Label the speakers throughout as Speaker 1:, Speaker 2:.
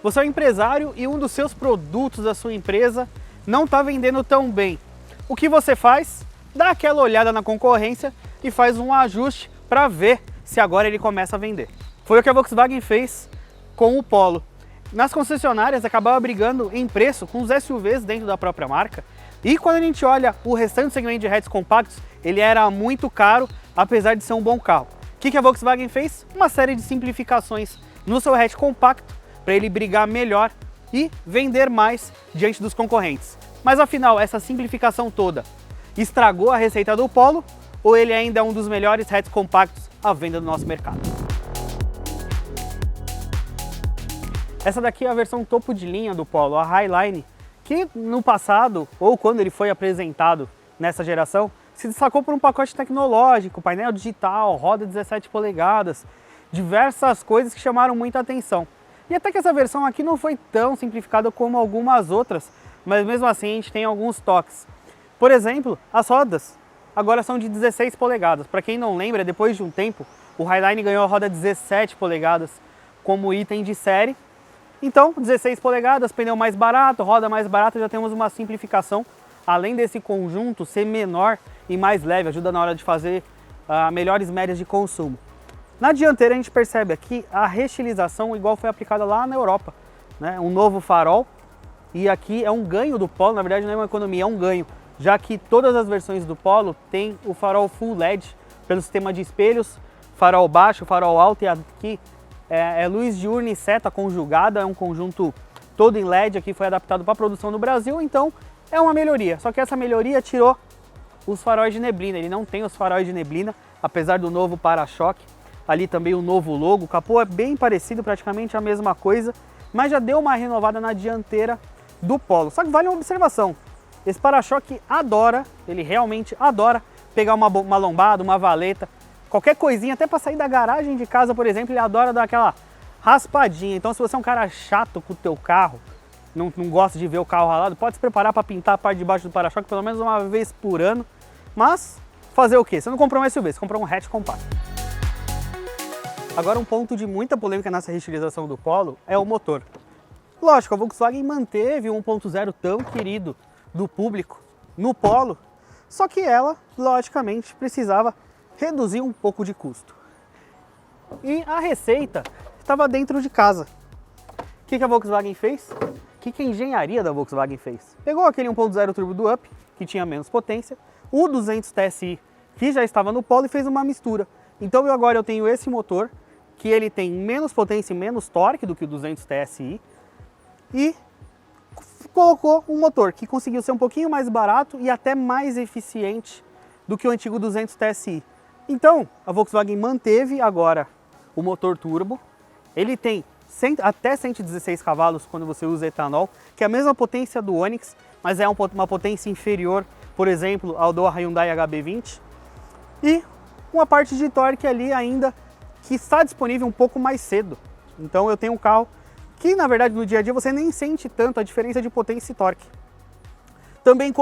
Speaker 1: Você é um empresário e um dos seus produtos da sua empresa não está vendendo tão bem. O que você faz? Dá aquela olhada na concorrência e faz um ajuste para ver se agora ele começa a vender. Foi o que a Volkswagen fez com o Polo. Nas concessionárias acabava brigando em preço com os SUVs dentro da própria marca. E quando a gente olha o restante segmento de hatches compactos, ele era muito caro, apesar de ser um bom carro. O que a Volkswagen fez? Uma série de simplificações no seu hatch compacto para ele brigar melhor e vender mais diante dos concorrentes. Mas afinal, essa simplificação toda estragou a receita do Polo ou ele ainda é um dos melhores hatches compactos à venda do nosso mercado? Essa daqui é a versão topo de linha do Polo, a Highline, que no passado, ou quando ele foi apresentado nessa geração, se destacou por um pacote tecnológico, painel digital, roda 17 polegadas, diversas coisas que chamaram muita atenção. E até que essa versão aqui não foi tão simplificada como algumas outras, mas mesmo assim a gente tem alguns toques. Por exemplo, as rodas agora são de 16 polegadas. Para quem não lembra, depois de um tempo, o Highline ganhou a roda 17 polegadas como item de série. Então, 16 polegadas, pneu mais barato, roda mais barata, já temos uma simplificação. Além desse conjunto ser menor e mais leve, ajuda na hora de fazer melhores médias de consumo. Na dianteira a gente percebe aqui a restilização igual foi aplicada lá na Europa, né? Um novo farol, e aqui é um ganho do Polo, na verdade não é uma economia, é um ganho, já que todas as versões do Polo têm o farol Full LED pelo sistema de espelhos, farol baixo, farol alto, e aqui é luz diurna e seta conjugada, é um conjunto todo em LED, aqui foi adaptado para a produção no Brasil, então é uma melhoria. Só que essa melhoria tirou os faróis de neblina, ele não tem os faróis de neblina, apesar do novo para-choque. Ali também o novo logo, o capô é bem parecido, praticamente a mesma coisa, mas já deu uma renovada na dianteira do Polo. Só que vale uma observação, esse para-choque adora, ele realmente adora pegar uma lombada, uma valeta, qualquer coisinha, até para sair da garagem de casa, por exemplo, ele adora dar aquela raspadinha. Então se você é um cara chato com o teu carro, não gosta de ver o carro ralado, pode se preparar para pintar a parte de baixo do para-choque pelo menos uma vez por ano, mas fazer o quê? Você não comprou um SUV, você comprou um hatch compacto. Agora um ponto de muita polêmica nessa reestilização do Polo é o motor. Lógico, a Volkswagen manteve o 1.0 tão querido do público no Polo, só que ela, logicamente, precisava reduzir um pouco de custo. E a receita estava dentro de casa. O que a Volkswagen fez? O que a engenharia da Volkswagen fez? Pegou aquele 1.0 turbo do Up, que tinha menos potência, o 200 TSI, que já estava no Polo, e fez uma mistura. Então agora eu tenho esse motor, que ele tem menos potência e menos torque do que o 200 TSI, e colocou um motor que conseguiu ser um pouquinho mais barato e até mais eficiente do que o antigo 200 TSI. Então a Volkswagen manteve agora o motor turbo, ele tem até 116 cavalos quando você usa etanol, que é a mesma potência do Onix, mas é uma potência inferior, por exemplo, ao do Hyundai HB20, e uma parte de torque ali ainda que está disponível um pouco mais cedo. Então eu tenho um carro que na verdade no dia a dia você nem sente tanto a diferença de potência e torque. Também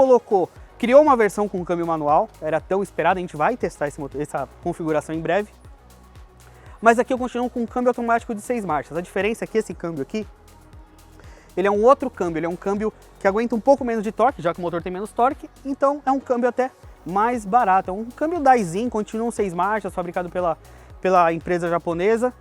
Speaker 1: criou uma versão com câmbio manual, era tão esperado, a gente vai testar essa configuração em breve. Mas aqui eu continuo com um câmbio automático de 6 marchas. A diferença é que esse câmbio aqui, ele é um outro câmbio, ele é um câmbio que aguenta um pouco menos de torque, já que o motor tem menos torque, então é um câmbio até mais barato. É um câmbio Daisy, continua um 6 marchas, fabricado pela empresa japonesa,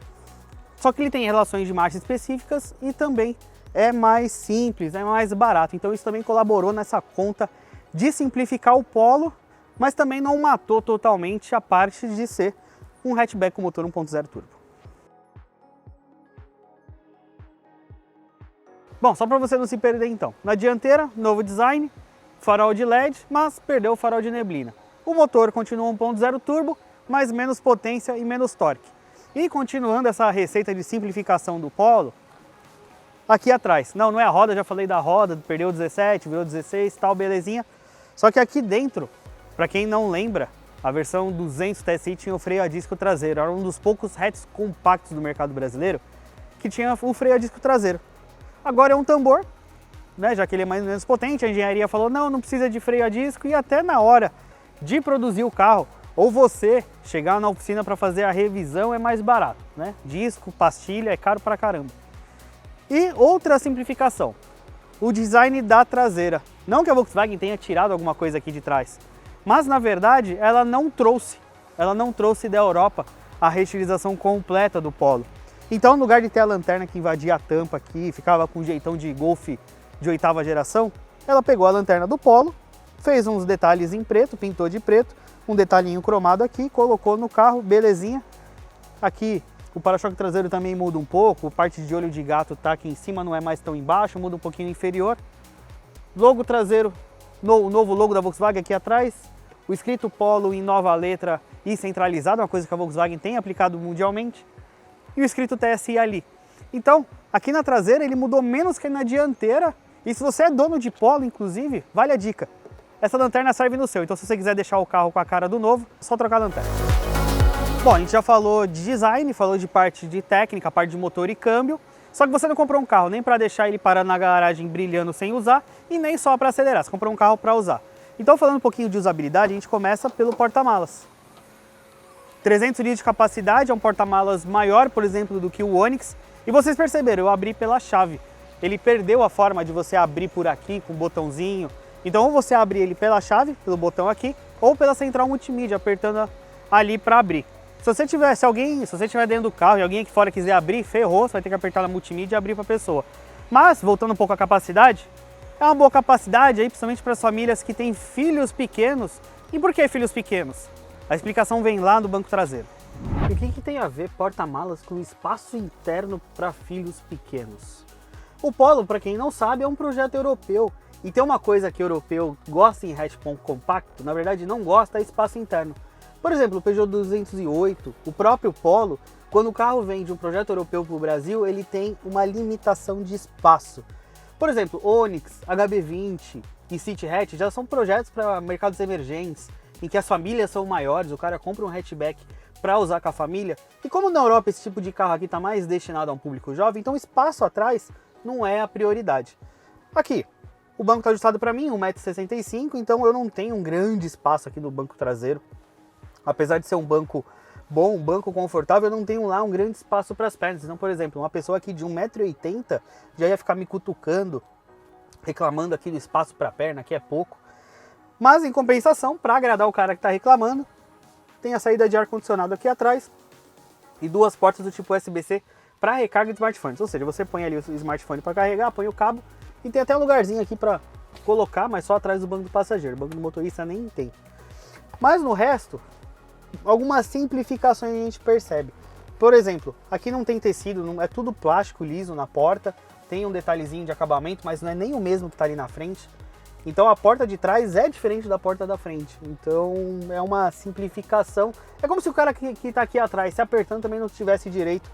Speaker 1: só que ele tem relações de marcha específicas e também é mais simples, é mais barato. Então isso também colaborou nessa conta de simplificar o Polo, mas também não matou totalmente a parte de ser um hatchback com motor 1.0 turbo. Bom, só para você não se perder então, na dianteira, novo design, farol de LED, mas perdeu o farol de neblina. O motor continua 1.0 turbo, mas menos potência e menos torque. E continuando essa receita de simplificação do Polo, aqui atrás, não é a roda, já falei da roda, perdeu 17, virou 16, tal, belezinha. Só que aqui dentro, para quem não lembra, a versão 200 TSI tinha o freio a disco traseiro, era um dos poucos hatches compactos do mercado brasileiro que tinha o freio a disco traseiro. Agora é um tambor, né, já que ele é mais ou menos potente, a engenharia falou, não precisa de freio a disco, e até na hora de produzir o carro, ou você chegar na oficina para fazer a revisão é mais barato, né? Disco, pastilha, é caro pra caramba. E outra simplificação, o design da traseira. Não que a Volkswagen tenha tirado alguma coisa aqui de trás, mas na verdade ela não trouxe da Europa a reutilização completa do Polo. Então, no lugar de ter a lanterna que invadia a tampa aqui, ficava com um jeitão de Golf de 8ª geração, ela pegou a lanterna do Polo, fez uns detalhes em preto, pintou de preto, um detalhinho cromado aqui, colocou no carro, belezinha. Aqui o para-choque traseiro também muda um pouco, a parte de olho de gato tá aqui em cima, não é mais tão embaixo, muda um pouquinho inferior. Logo traseiro, o novo logo da Volkswagen aqui atrás, o escrito Polo em nova letra e centralizado, uma coisa que a Volkswagen tem aplicado mundialmente, e o escrito TSI ali. Então, aqui na traseira ele mudou menos que na dianteira, e se você é dono de Polo, inclusive, vale a dica, essa lanterna serve no seu, então se você quiser deixar o carro com a cara do novo, é só trocar a lanterna. Bom, a gente já falou de design, falou de parte de técnica, parte de motor e câmbio, só que você não comprou um carro nem para deixar ele parado na garagem brilhando sem usar, e nem só para acelerar, você comprou um carro para usar. Então, falando um pouquinho de usabilidade, a gente começa pelo porta-malas. 300 litros de capacidade, é um porta-malas maior, por exemplo, do que o Onix. E vocês perceberam, eu abri pela chave. Ele perdeu a forma de você abrir por aqui com o botãozinho. Então, ou você abre ele pela chave, pelo botão aqui, ou pela central multimídia, apertando ali para abrir. Se você estiver dentro do carro e alguém aqui fora quiser abrir, ferrou, você vai ter que apertar na multimídia e abrir para a pessoa. Mas, voltando um pouco à capacidade, é uma boa capacidade aí, principalmente para as famílias que têm filhos pequenos. E por que filhos pequenos? A explicação vem lá no banco traseiro. E o que tem a ver porta-malas com espaço interno para filhos pequenos? O Polo, para quem não sabe, é um projeto europeu. E tem uma coisa que o europeu gosta em hatch compacto, na verdade não gosta, é espaço interno. Por exemplo, o Peugeot 208, o próprio Polo, quando o carro vem de um projeto europeu para o Brasil, ele tem uma limitação de espaço. Por exemplo, Onix, HB20 e City Hatch já são projetos para mercados emergentes, em que as famílias são maiores, o cara compra um hatchback para usar com a família. E como na Europa esse tipo de carro aqui está mais destinado a um público jovem, então o espaço atrás não é a prioridade. Aqui, o banco está ajustado para mim, 1,65 m, então eu não tenho um grande espaço aqui no banco traseiro. Apesar de ser um banco bom, um banco confortável, eu não tenho lá um grande espaço para as pernas. Então, por exemplo, uma pessoa aqui de 1,80 m já ia ficar me cutucando, reclamando aqui do espaço para a perna, que é pouco. Mas, em compensação, para agradar o cara que está reclamando, tem a saída de ar-condicionado aqui atrás e duas portas do tipo USB-C para recarga de smartphones. Ou seja, você põe ali o smartphone para carregar, põe o cabo e tem até um lugarzinho aqui para colocar, mas só atrás do banco do passageiro. O banco do motorista nem tem. Mas no resto, algumas simplificações a gente percebe. Por exemplo, aqui não tem tecido, é tudo plástico liso na porta, tem um detalhezinho de acabamento, mas não é nem o mesmo que está ali na frente. Então a porta de trás é diferente da porta da frente. Então é uma simplificação. É como se o cara que está aqui atrás se apertando também não tivesse direito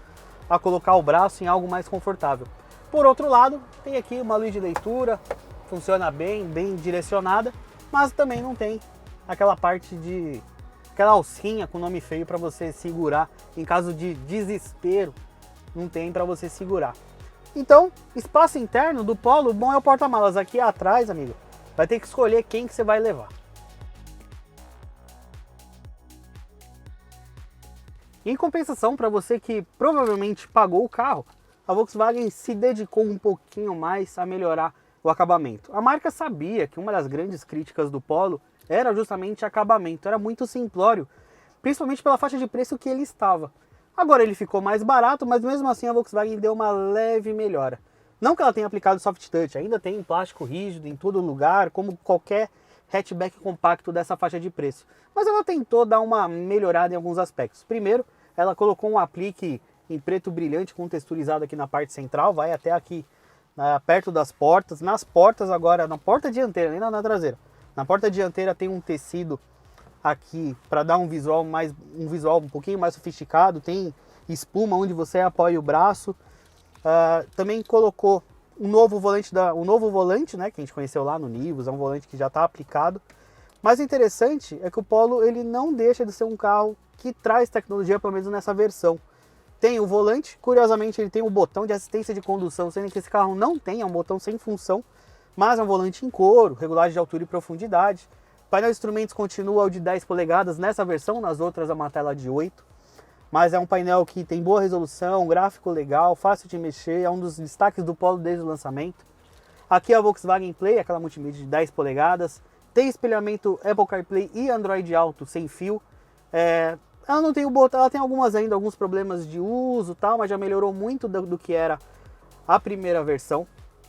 Speaker 1: a colocar o braço em algo mais confortável. Por outro lado, tem aqui uma luz de leitura, funciona bem direcionada, mas também não tem aquela parte de... aquela alcinha com nome feio para você segurar em caso de desespero, não tem para você segurar. Então, espaço interno do Polo, bom é o porta-malas. Aqui atrás, amigo, vai ter que escolher quem que você vai levar. Em compensação, para você que provavelmente pagou o carro, a Volkswagen se dedicou um pouquinho mais a melhorar o acabamento. A marca sabia que uma das grandes críticas do Polo era justamente acabamento, era muito simplório, principalmente pela faixa de preço que ele estava. Agora ele ficou mais barato, mas mesmo assim a Volkswagen deu uma leve melhora. Não que ela tenha aplicado soft touch, ainda tem um plástico rígido em todo lugar, como qualquer hatchback compacto dessa faixa de preço. Mas ela tentou dar uma melhorada em alguns aspectos. Primeiro, ela colocou um aplique em preto brilhante com texturizado aqui na parte central, vai até aqui perto das portas. Nas portas agora, na porta dianteira, nem na traseira. Na porta dianteira tem um tecido aqui para dar um visual um pouquinho mais sofisticado, tem espuma onde você apoia o braço. Também colocou um novo volante, né, que a gente conheceu lá no Nivus, é um volante que já está aplicado. Mas o interessante é que o Polo ele não deixa de ser um carro que traz tecnologia, pelo menos nessa versão. Tem o volante, curiosamente ele tem o botão de assistência de condução, sendo que esse carro não tem, é um botão sem função, mas é um volante em couro, regulagem de altura e profundidade. O painel de instrumentos continua o de 10 polegadas nessa versão, nas outras é uma tela de 8. mas é um painel que tem boa resolução, gráfico legal, fácil de mexer, é um dos destaques do Polo desde o lançamento. Aqui é a Volkswagen Play, aquela multimídia de 10 polegadas, tem espelhamento Apple CarPlay e Android Auto sem fio. Ela não tem o botão, ela tem alguns problemas de uso, tal, mas já melhorou muito do que era a primeira versão.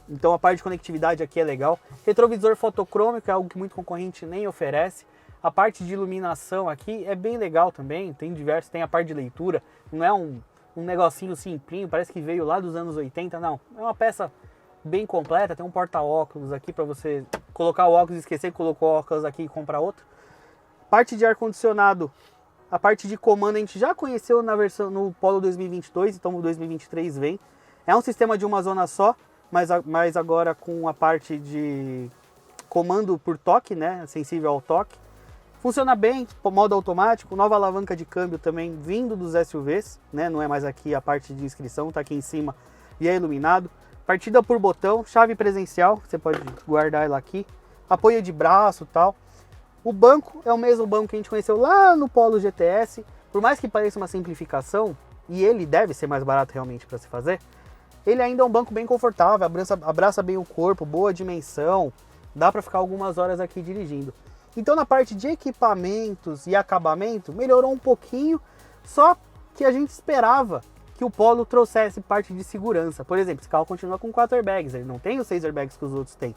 Speaker 1: Então a parte de conectividade aqui é legal. Retrovisor fotocrômico é algo que muito concorrente nem oferece. A parte de iluminação aqui é bem legal também, tem a parte de leitura, não é um negocinho simplinho, parece que veio lá dos anos 80, não. É uma peça bem completa, tem um porta-óculos aqui para você colocar o óculos e esquecer que colocou o óculos aqui e comprar outro. Parte de ar-condicionado, a parte de comando a gente já conheceu no Polo 2022, então o 2023 vem. É um sistema de uma zona só, mas agora com a parte de comando por toque, né, sensível ao toque. Funciona bem, modo automático, nova alavanca de câmbio também vindo dos SUVs, né? Não é mais aqui a parte de inscrição, tá aqui em cima e é iluminado. Partida por botão, chave presencial, você pode guardar ela aqui. Apoio de braço e tal. O banco é o mesmo banco que a gente conheceu lá no Polo GTS. Por mais que pareça uma simplificação, e ele deve ser mais barato realmente para se fazer, ele ainda é um banco bem confortável, abraça bem o corpo, boa dimensão, dá para ficar algumas horas aqui dirigindo. Então na parte de equipamentos e acabamento melhorou um pouquinho, só que a gente esperava que o Polo trouxesse parte de segurança. Por exemplo, esse carro continua com 4 airbags, ele não tem os 6 airbags que os outros têm.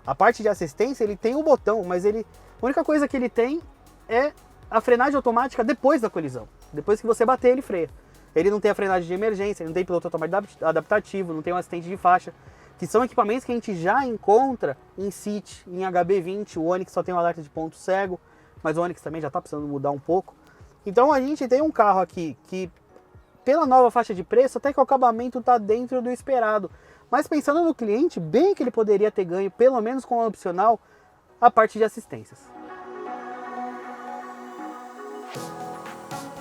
Speaker 1: A parte de assistência ele tem um botão, mas a única coisa que ele tem é a frenagem automática depois da colisão. Depois que você bater, ele freia. Ele não tem a frenagem de emergência, ele não tem piloto automático adaptativo, não tem um assistente de faixa, que são equipamentos que a gente já encontra em City, em HB20, o Onix só tem um alerta de ponto cego, mas o Onix também já está precisando mudar um pouco. Então a gente tem um carro aqui que, pela nova faixa de preço, até que o acabamento está dentro do esperado. Mas pensando no cliente, bem que ele poderia ter ganho, pelo menos com a opcional, a parte de assistências.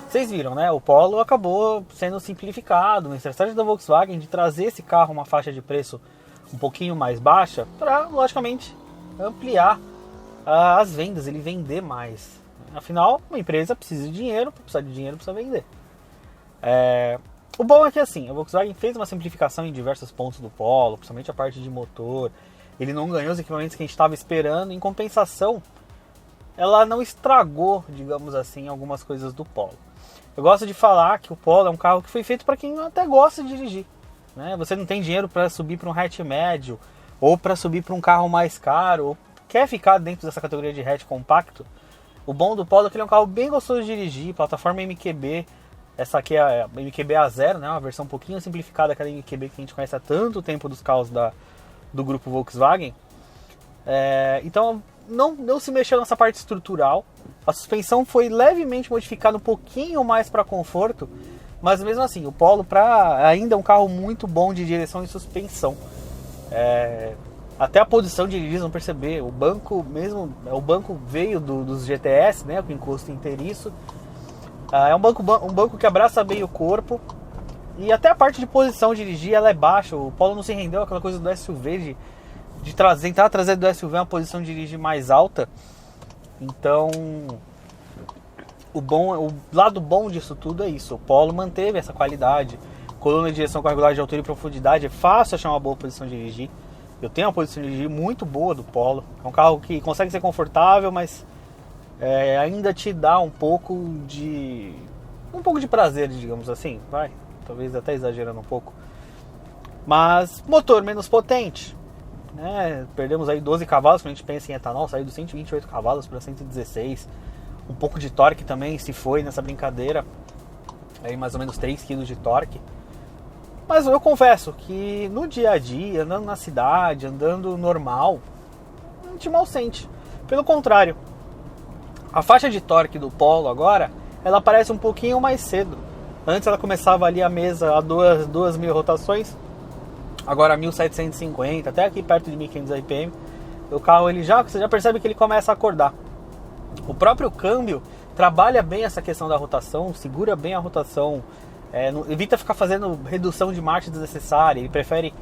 Speaker 1: Vocês viram, né? O Polo acabou sendo simplificado, uma estratégia da Volkswagen de trazer esse carro uma faixa de preço um pouquinho mais baixa para, logicamente, ampliar as vendas, ele vender mais. Afinal, uma empresa precisa de dinheiro, para precisar de dinheiro precisa vender. O bom é que assim, a Volkswagen fez uma simplificação em diversos pontos do Polo, principalmente a parte de motor. Ele não ganhou os equipamentos que a gente estava esperando, em compensação, ela não estragou, digamos assim, algumas coisas do Polo. Eu gosto de falar que o Polo é um carro que foi feito para quem até gosta de dirigir. Né? Você não tem dinheiro para subir para um hatch médio, ou para subir para um carro mais caro, ou quer ficar dentro dessa categoria de hatch compacto. O bom do Polo é que ele é um carro bem gostoso de dirigir, plataforma MQB. Essa aqui é a MQB A0, né? Uma versão um pouquinho simplificada daquela MQB que a gente conhece há tanto tempo dos carros do grupo Volkswagen. Então não se mexeu nessa parte estrutural. A suspensão foi levemente modificada um pouquinho mais para conforto, mas mesmo assim, o Polo ainda é um carro muito bom de direção e suspensão. Até a posição de dirigir, vão perceber, o banco veio dos GTS, né, com encosto inteiriço. É um banco que abraça bem o corpo, e até a parte de posição de dirigir ela é baixa. O Polo não se rendeu àquela coisa do SUV de tentar trazer do SUV uma posição de dirigir mais alta. Então, o lado bom disso tudo é isso. O Polo manteve essa qualidade, coluna de direção com regulagem de altura e profundidade, é fácil achar uma boa posição de dirigir. Eu tenho uma posição de dirigir muito boa do Polo. É um carro que consegue ser confortável, mas ainda te dá um pouco de prazer, digamos assim, talvez até exagerando um pouco. Mas motor menos potente, né? Perdemos aí 12 cavalos quando a gente pensa em etanol, saiu dos 128 cavalos para 116. Um pouco de torque também se foi nessa brincadeira, aí mais ou menos 3 kg de torque. Mas eu confesso que no dia a dia, andando na cidade, andando normal, a gente mal sente. Pelo contrário, a faixa de torque do Polo agora, ela aparece um pouquinho mais cedo. Antes ela começava ali a mesa a 2.000 rotações, agora 1.750, até aqui perto de 1.500 RPM. O carro, você já percebe que ele começa a acordar. O próprio câmbio trabalha bem essa questão da rotação, segura bem a rotação, evita ficar fazendo redução de marcha desnecessária. Ele prefere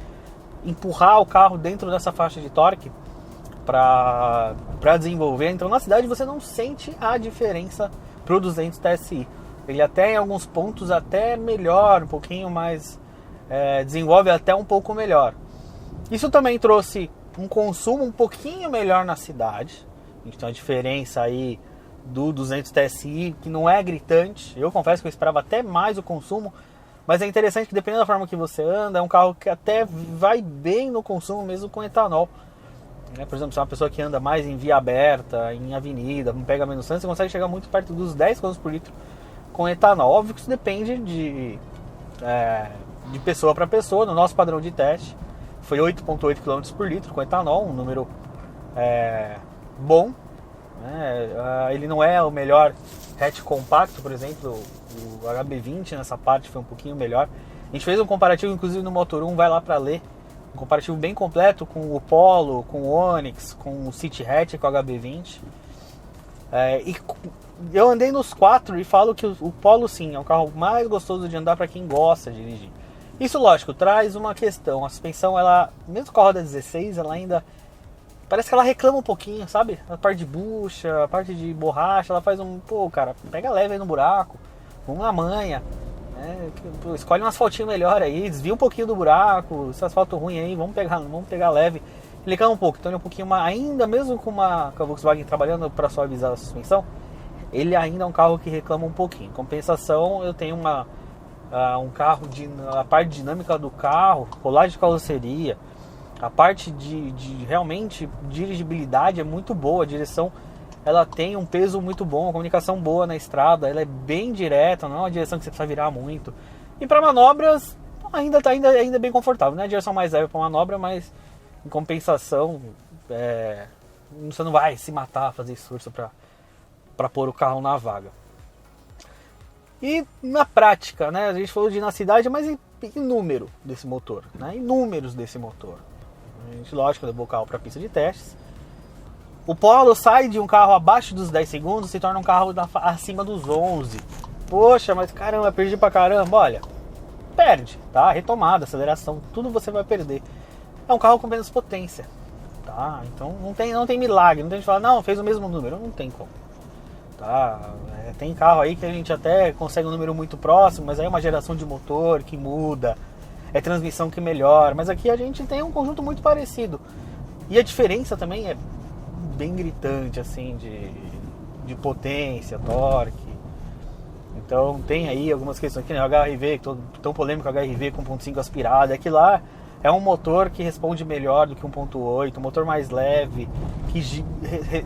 Speaker 1: empurrar o carro dentro dessa faixa de torque para desenvolver. Então na cidade você não sente a diferença pro 200 TSI. Ele até em alguns pontos até melhor, um pouquinho mais, desenvolve até um pouco melhor. Isso também trouxe um consumo um pouquinho melhor na cidade. A gente tem uma diferença aí do 200 TSI, que não é gritante. Eu confesso que eu esperava até mais o consumo, mas é interessante que dependendo da forma que você anda, é um carro que até vai bem no consumo mesmo com etanol. Por exemplo, se é uma pessoa que anda mais em via aberta, em avenida, não pega menos trânsito, você consegue chegar muito perto dos 10 km por litro com etanol. Óbvio que isso depende de pessoa para pessoa. No nosso padrão de teste foi 8,8 km por litro com etanol, um número bom. Ele não é o melhor hatch compacto, por exemplo, o HB20 nessa parte foi um pouquinho melhor. A gente fez um comparativo, inclusive no Motor 1, vai lá para ler. Um comparativo bem completo com o Polo, com o Onix, com o City Hatch, com o HB20. E eu andei nos 4 e falo que o Polo sim é o carro mais gostoso de andar para quem gosta de dirigir. Isso, lógico, traz uma questão. A suspensão, ela, mesmo com a roda 16, ela ainda parece que ela reclama um pouquinho, sabe? A parte de bucha, a parte de borracha, ela faz pô, cara, pega leve aí no buraco, vamos na manha. Escolhe um asfaltinho melhor aí, desvia um pouquinho do buraco, esse asfalto ruim aí, vamos pegar leve. Ele cai um pouco, então ele é um pouquinho mais, ainda mesmo com a Volkswagen trabalhando para suavizar a suspensão, ele ainda é um carro que reclama um pouquinho. Em compensação, eu tenho um carro, a parte dinâmica do carro, rolagem de carroceria, a parte de realmente dirigibilidade é muito boa, a direção ela tem um peso muito bom, a comunicação boa na estrada, ela é bem direta, não é uma direção que você precisa virar muito. E para manobras, ainda é bem confortável, não é a direção mais leve para manobra, mas em compensação, você não vai se matar, fazer esforço para pôr o carro na vaga. E na prática, a gente falou de ir na cidade, mas em número desse motor, em números desse motor. A gente, lógico, levou o carro para a pista de testes. O Polo sai de um carro abaixo dos 10 segundos, se torna um carro acima dos 11. Poxa, mas caramba, perdi pra caramba. Olha, perde, tá? Retomada, aceleração, tudo você vai perder. É um carro com menos potência, tá? Então não tem milagre, não tem gente falar, não, fez o mesmo número, não tem como. Tá? Tem carro aí que a gente até consegue um número muito próximo, mas aí é uma geração de motor que muda, é transmissão que melhora, mas aqui a gente tem um conjunto muito parecido. E a diferença também é bem gritante, assim, de potência, torque. Então tem aí algumas questões, que nem o HRV, tão polêmico, o HRV com 1.5 aspirado, é que lá é um motor que responde melhor do que 1.8, um motor mais leve, que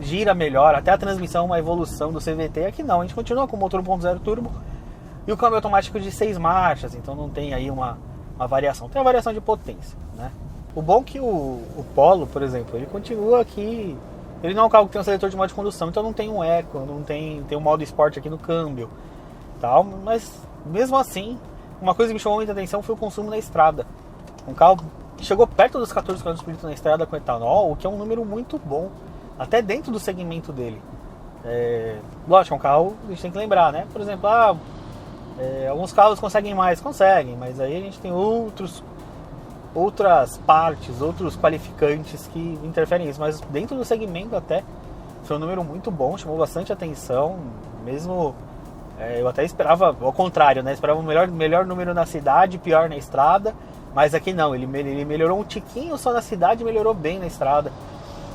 Speaker 1: gira melhor, até a transmissão é uma evolução do CVT. Aqui não, a gente continua com o motor 1.0 turbo e o câmbio automático de 6 marchas, então não tem aí uma variação, tem a variação de potência, O bom é que o Polo, por exemplo, ele continua aqui. Ele não é um carro que tem um seletor de modo de condução, então não tem um eco, não tem um modo esporte aqui no câmbio, tal. Mas mesmo assim, uma coisa que me chamou muita atenção foi o consumo na estrada. Um carro que chegou perto dos 14 km por litro na estrada com etanol, o que é um número muito bom, até dentro do segmento dele. Lógico, é um carro, a gente tem que lembrar, Por exemplo, alguns carros conseguem mais, mas aí a gente tem outras partes, outros qualificantes que interferem nisso, mas dentro do segmento até foi um número muito bom, chamou bastante atenção, mesmo eu até esperava ao contrário, esperava um melhor número na cidade, pior na estrada, mas aqui não, ele melhorou um tiquinho só na cidade, melhorou bem na estrada.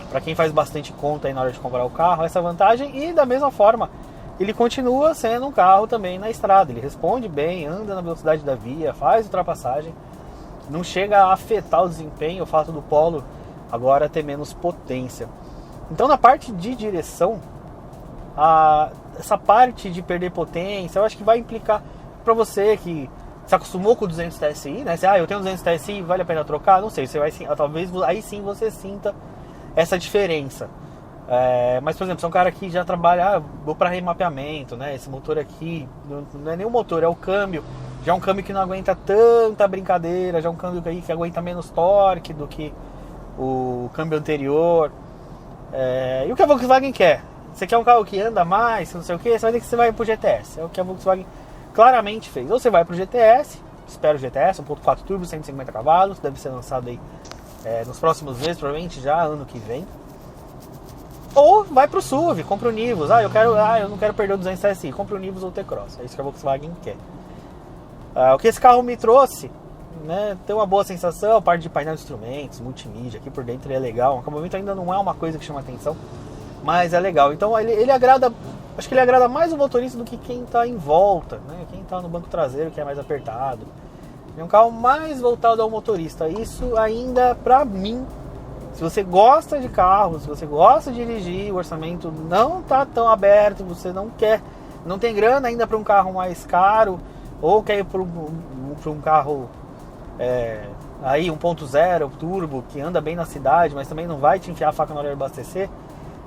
Speaker 1: Para quem faz bastante conta aí na hora de comprar o carro, essa vantagem. E da mesma forma, ele continua sendo um carro também na estrada, ele responde bem, anda na velocidade da via, faz ultrapassagem. Não chega a afetar o desempenho, o fato do Polo agora ter menos potência. Então na parte de direção, essa parte de perder potência, eu acho que vai implicar para você que se acostumou com o 200 TSI, eu tenho 200 TSI, vale a pena trocar? Não sei, você vai, talvez aí sim você sinta essa diferença. Mas, por exemplo, se é um cara que já trabalha, vou para remapeamento, esse motor aqui, não é nem o motor, é o câmbio. Já é um câmbio que não aguenta tanta brincadeira, já é um câmbio que aguenta menos torque do que o câmbio anterior. E o que a Volkswagen quer? Você quer um carro que anda mais, não sei o que, você vai pro GTS. É o que a Volkswagen claramente fez. Ou você vai pro GTS, espera o GTS, 1.4 turbo, 150 cavalos, deve ser lançado aí nos próximos meses, provavelmente já ano que vem. Ou vai pro SUV, compra o Nivus. Eu não quero perder o 200 TSI, compra o Nivus ou o T-Cross. É isso que a Volkswagen quer. O que esse carro me trouxe, né, tem uma boa sensação, a parte de painel de instrumentos, multimídia, aqui por dentro ele é legal. O acabamento ainda não é uma coisa que chama atenção, mas é legal. Então ele agrada, acho que ele agrada mais o motorista do que quem está em volta, né, quem está no banco traseiro, que é mais apertado. É um carro mais voltado ao motorista. Isso ainda, pra mim, se você gosta de carro, se você gosta de dirigir, o orçamento não está tão aberto, você não tem grana ainda para um carro mais caro, ou quer ir para um carro aí 1.0 turbo, que anda bem na cidade, mas também não vai te enfiar a faca na hora de abastecer,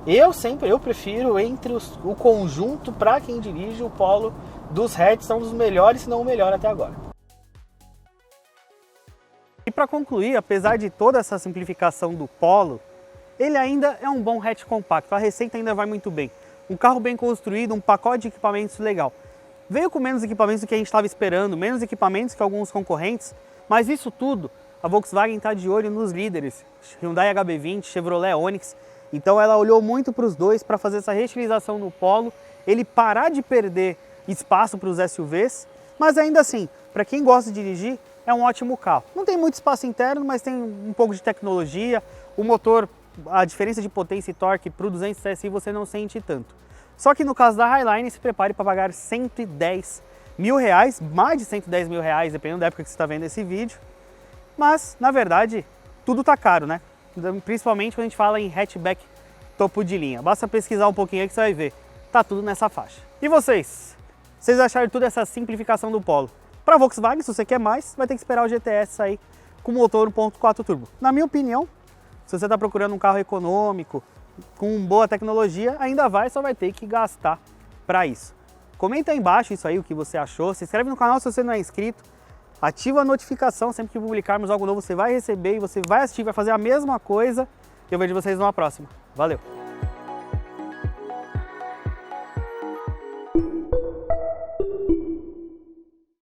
Speaker 1: eu prefiro entre o conjunto, para quem dirige, o Polo dos hatches são dos melhores, se não o melhor até agora. E para concluir, apesar de toda essa simplificação do Polo, ele ainda é um bom hatch compacto, a receita ainda vai muito bem. Um carro bem construído, um pacote de equipamentos legal. Veio com menos equipamentos do que a gente estava esperando, menos equipamentos que alguns concorrentes, mas isso tudo, a Volkswagen está de olho nos líderes, Hyundai HB20, Chevrolet Onix, então ela olhou muito para os dois para fazer essa reutilização no Polo, ele parar de perder espaço para os SUVs, mas ainda assim, para quem gosta de dirigir, é um ótimo carro. Não tem muito espaço interno, mas tem um pouco de tecnologia, o motor, a diferença de potência e torque para o 200 TSI você não sente tanto. Só que no caso da Highline, se prepare para pagar R$110 mil, mais de R$110 mil, dependendo da época que você está vendo esse vídeo. Mas, na verdade, tudo tá caro, né? Principalmente quando a gente fala em hatchback topo de linha. Basta pesquisar um pouquinho aí que você vai ver. Tá tudo nessa faixa. E vocês? Vocês acharam tudo essa simplificação do Polo? Para Volkswagen, se você quer mais, vai ter que esperar o GTS sair com motor 1.4 turbo. Na minha opinião, se você está procurando um carro econômico, com boa tecnologia, só vai ter que gastar para isso. Comenta aí embaixo isso aí, o que você achou. Se inscreve no canal se você não é inscrito. Ativa a notificação, sempre que publicarmos algo novo você vai receber e você vai assistir, vai fazer a mesma coisa. E eu vejo vocês numa próxima. Valeu!